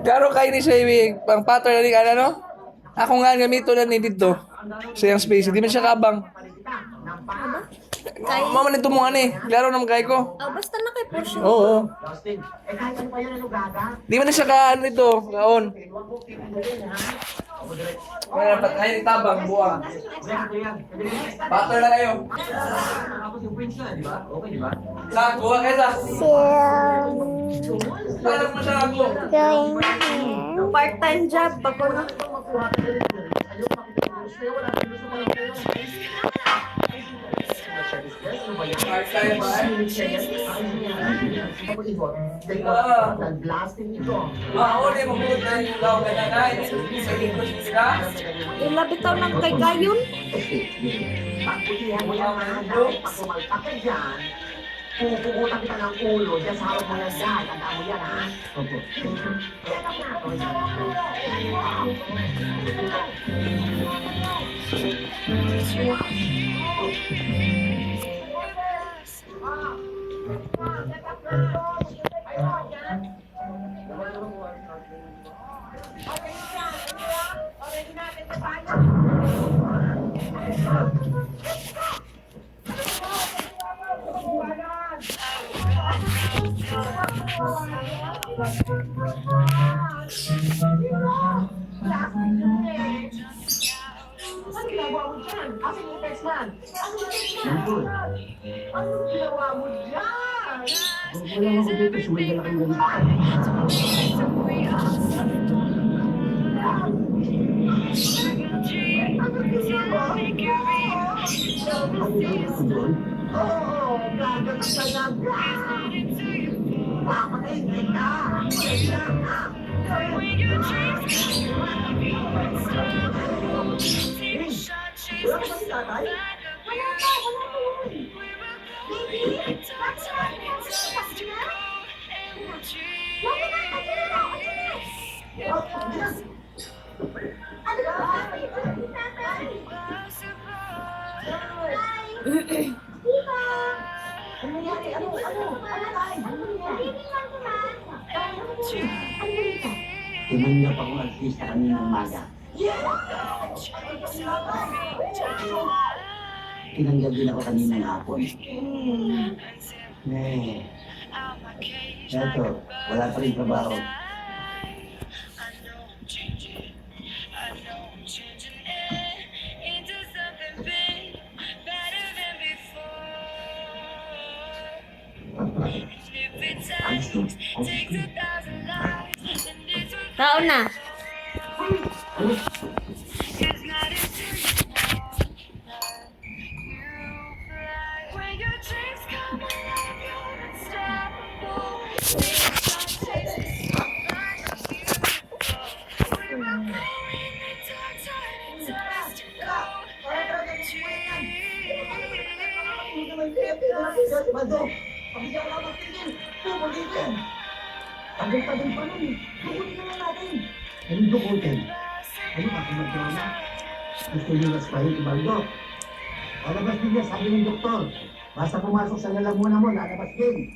Karo kayo ni siya pang pattern na rin ano? Ako nga gamito na ni dito. Sa yung space. Hindi man siya kabang. Kay... Mama nito mo nga ni. Klaro naman kay ko. Oh, basta na kay portion. Oo. Di man na siya ka ano ito. Kaon. Wala pa kayo ni tabang buwang. Pattern na kayo. Sa kuha kayo sa. Paano mo siya ako? Part-time job. Pag ano. Part-time ba eh? Uli mo kung tayo yung law ka na na. Sa English ka? Ilabitaw ng kay Gayon. Pagbutihan mo yan, ha? Dahil pag kumalpak ka dyan, pupukutan kita ng ulo dyan sa harap mo yan dyan. Tandaan mo yan, ha? Opo. Kaya na Ano ginawa mo dyan? Asan yung text man? Ano ginawa mo dyan? Wala ako dito, sumay na lang ganito. Oo, gagat talaga. Papatayin kita. Wala ka ba si tatay? Wala pa, wala pa yun. Baby, bakit natin yung kasi na? Wala na, kasi na, kasi na. Ano na ba? Si tatay. Diba? Ano nangyari? Ano? Ano? Ano tayo? Baby lang naman. Ano dito? Tinanggap akong artista kaninang umaga. Tinanggap din ako kaninang hapon. Eto, wala pa rin trabaho. Tao na. Mado, pabigyan ka ng tingin. Pupulitin. Tagal-tagal pa nun eh. Dukunin na lang natin. Anong dukutin? Ano ba kung magdala? Gusto niyo raspahin si Baldo? Lalabas din niya, sabi ng doktor. Basta pumasok sa lalamunan mo, lalabas din.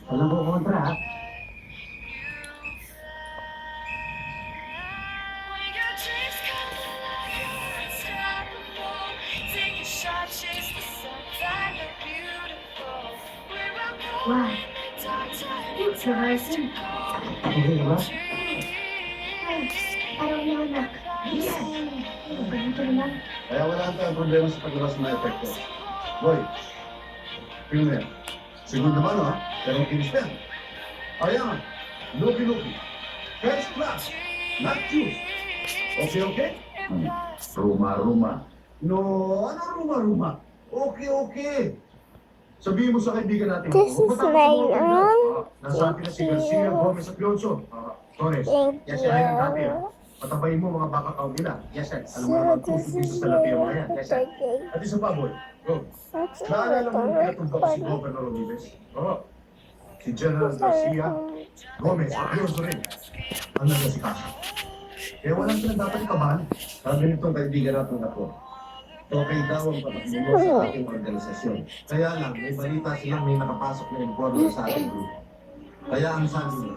Walang ko kontra ha. Wow. It's horizon. Okay ba? Araw na anak. Ganito naman. Kaya wala tayong problema sa paglabas ng mga epekto. Boy, tingnan mo yan. Segundo mano ha, pero kinis na yan. Ayan, luki-luki. First class, not juice. Okay, okay? Ruma-ruma. No, ano ruma-ruma? Okay, okay. Sabihin mo sa kaibigan natin. This is "Matapos my mo agad." room. Nasa atin na si Garcia, Gomez at Alonso. Torres. Thank Yes, sir. Ayun ang dati. you. Patabayin mo mga baka count nila. Yes, sir. Alam mo So naman kung this dito is sa lapi ang mga yan. my Yes, sir. birthday. At isa pa, boy. Go. What's in Naalala mo yung the pinatumbak si Governor Olives? Oo. Si General Garcia, Gomez, at Alonso rin. Ang nagkasikaso. Kaya walang sila dapat ikabahan. Sabi nitong kaibigan natin ako, okay daw ang patakbo mo sa ating organisasyon. Kaya lang, may balita silang may nakapasok na informer sa ating group. Kaya ang sabi niya,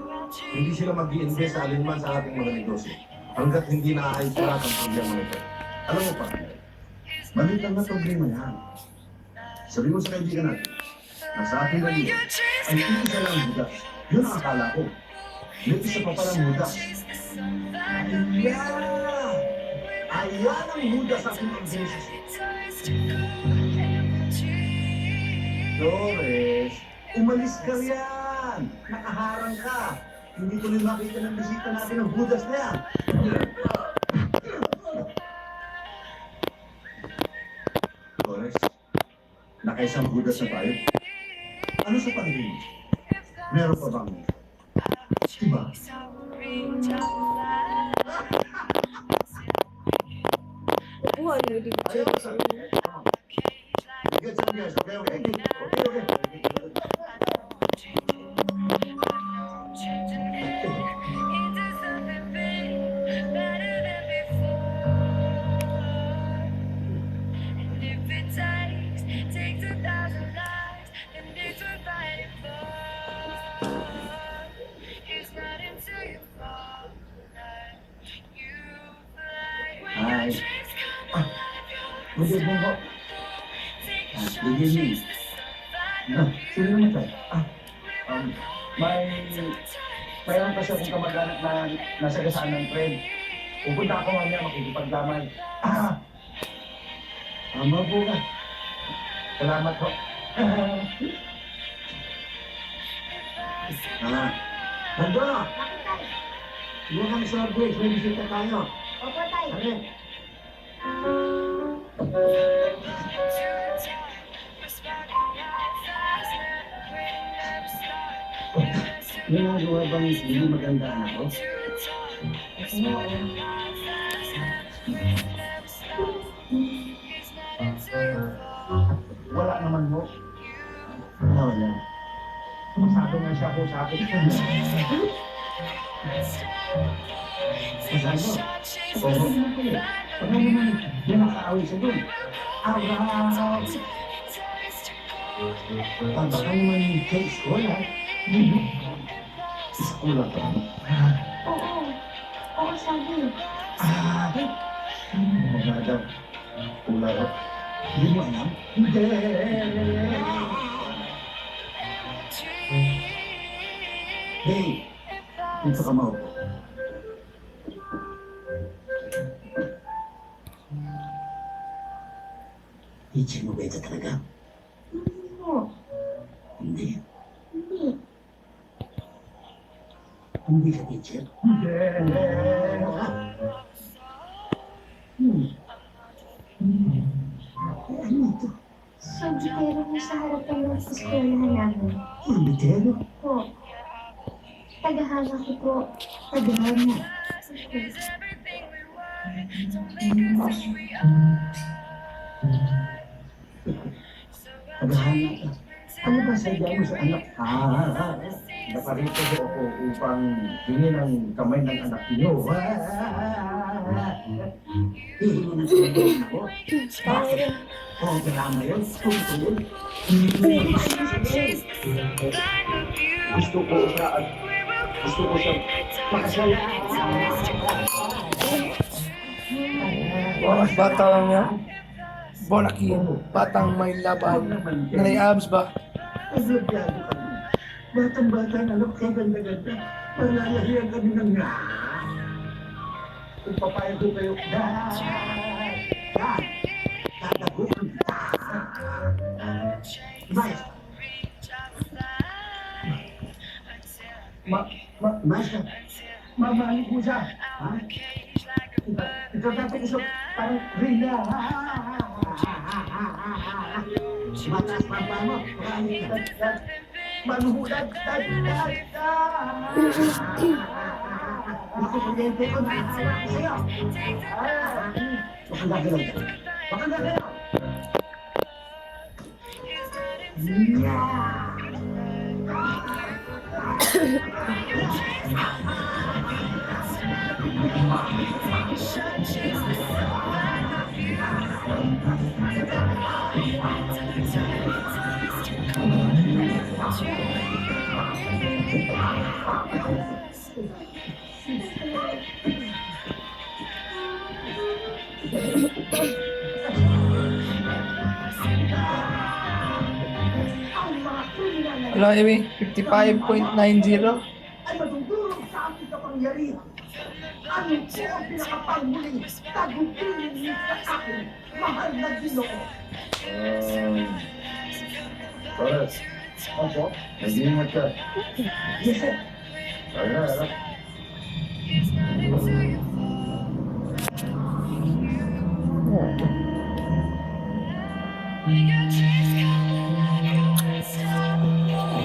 hindi sila mag-i-invest sa alinman sa ating mga negosyo hanggat hindi naaayos lahat ang problema nito. Alam mo pa, maliit lang na problema yan. Sabi mo sa kaibigan natin, na sa ating baliyo ay isa lang budas. Yun ang akala ko. May isa pa palang budas. Ayan! Ayan ang budas sa ating organisasyon. Flores, umalis ka riyan! Nakaharang ka! Hindi ko rin makita ng bisita natin ang budas na yan! Flores, nakaisang budas na tayo. Ano sa paningin mo? Meron pa bang iba? Ayaw ka sa akin. Get some guys, okay, okay? Okay, okay. Takes 1,000 lives, and it's worth fighting for. It's not until you fall that you fly. When Hi. your dreams come alive, you're Good evening po. take a Good shot, evening. chase the sun, Ah, sino naman tayo? May mayroon kasi akong kamag-anak na nasagasaan ng trade. Pupunta ako mamaya makikipaglamay. Mabuga. Salamat po. Nando! Bakit tayo? Iwan kami sa Arbreak, may bisita tayo. Opo tayo. Ano? May nagawa bang hindi maganda anak ko? Wala naman mo. Wala. Masyado nga siya po sa akin. Masyado. Oo. Ano naman, may nakaaway siya doon. Araw! Baka naman sa iskola. Iskola ka. Oo. Oo, sabi. Maganda. Pula ka. Hindi mo alam? Hindi. Hey, dito ka maupo. Teacher mo ba ito talaga? Oo. Hindi. Hindi. Hindi ka teacher? Hindi. Ano ito? Subjitero mo sa harapan ng eskwelahan namin. Umitero? Po. Tagahanga ko po. Tagahanga. Tagahanga ka. Ano ba sadya mo sa anak? Naparito ko ako upang hingin ang kamay ng anak niyo. Hihingin ang kamay ng ako? Bakit? Oh, drama yun. Gusto yun. Gusto ko siya at gusto ko siya makasaya. Oras bata lang niya. Bonakin, batang may laban. Nanay abs ba? Agrabyado kami. Batang-bata na alam ka ganda-ganda. Malalahiyan kami ng nga. Kung papayag ko kayo, tataguan kita. Mais, mais ka. Mamalik mo siya. Ha? Ito dapat isok. Parang Rina. Mataas pa pa mo. Manuhulad. Naku, kuryente ko, nakahawa ko sa'yo. Baka gagalaw. Baka gagalaw. Wala, Emi. 55.90. Ay madudurog sa aking kapangyarihan. Ano po ang pinakapanghuling tagumpilin niyo sa akin, mahal na Ginoo? Torres. Opo. Nag-iingat ka. Yes, sir. Kaya.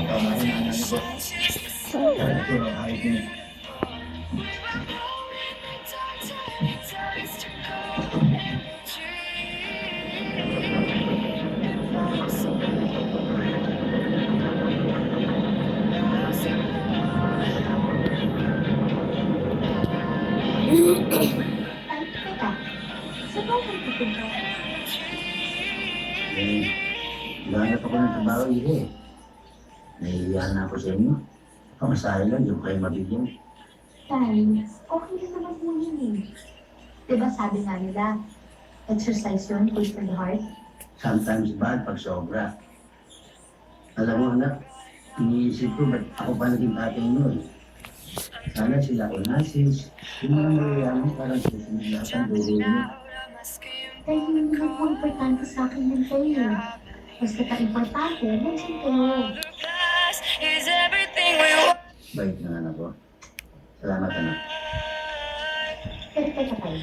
Tama rin ang ano ko. Kaya ito ang ayos niyo. Ay, teka. Saan ba kayo pupunta? Ganap ako ng trabaho, ihe. Nahihiya na ako sa inyo. Pamasahe lang, yung kayo mabigyan. Tay, okay lang naman po yun eh. Diba sabi nga nila, exercise yun, good for the heart. Sometimes bad pag sobra. Alam mo anak, iniisip ko ba't ako pa naging tatay mo eh. Sana sila ko nasis, yung mga nangyayari parang susunod lahat ang dulo mo. Dahil hindi naman po importante sa akin yun kayo. Basta ka-importante, nandiyan kayo. Is everything we want. Bait na anak ko. Salamat anak. Pero teka tayo.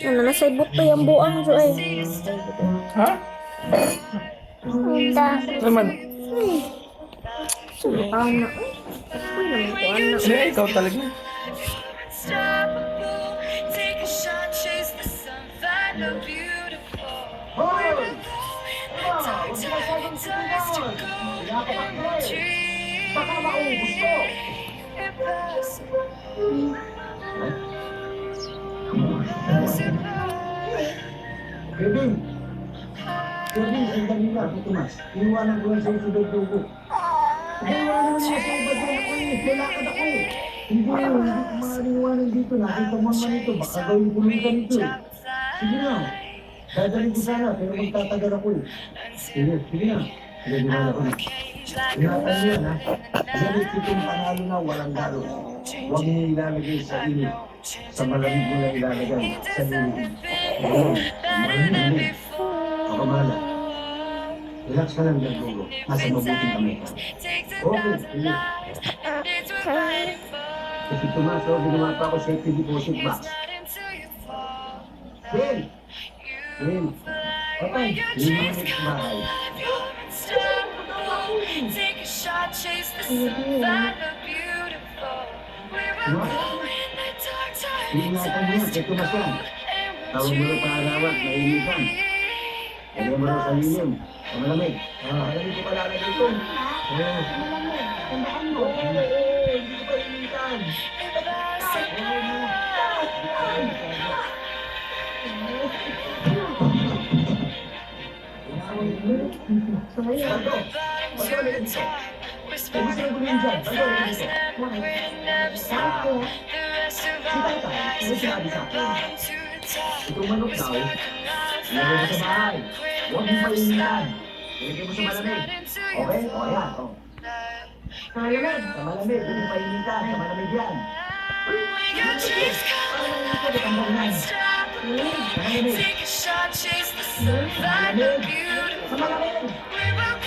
Ano, nasa ibot pa yung buang jo eh. Ha? Punta. Naman. Ano? Uy, naman ko ano. Sige, ikaw talaga. Unstoppable. Take a shot, chase the sun, find the beautiful. Hoy! Dark times to go. Baka maubos ko! Impossible. Kevin! Kevin, sandali na, Tomas. Iwanan ko lang sa isubad ko. Iwanan mo sa ibad ako eh. Kailangan ako eh. Hindi ko maaliwanan dito. Nakita mo naman ito. Baka gawin ko lang ganito eh. Sige na. Dadalhin ko sana, pero magtatagal ako eh. Sige na. Sige na ako na. Ingatan niyo yan ha. Ganit itong panalo na walang dalo. Huwag mo ilalagay sa init. Sa malamig mo na ilalagay. Sa init. Ayun. Malamig. Ako mahala. Relax ka lang dyan, Dugo. Nasa mabuting kami ka. Okay, sige. Kasi Tomas, ginawa pa ako safety deposit box. Ben! Ben! Patay! Hindi mo na bahay. Take a shot, chase the sun, find the beautiful. We were going the dark Ingatan mo yan, kay Tomas yan. Tawag mo na pahalawat, mainitan. Lagyan mo raw sa lilim. Sa malamig. Malamig ko pala na dito. Malamig, tandaan mo. Hindi ko pa initan. Sorry. Bago! Bago na dito. Huwag sa'yo gulin dyan. Bago na dito. Bakit ko? Si Tata, ano sinabi sa akin? Itong manok daw, ilagay mo sa bahay. Huwag mo painitan. Ilagay mo sa malamig. Okay? O yan. O. Sa malamig. Sa malamig. Huwag mo painitan. Sa malamig yan. Take a shot, chase the sun, find the beautiful. Sa malamig. We were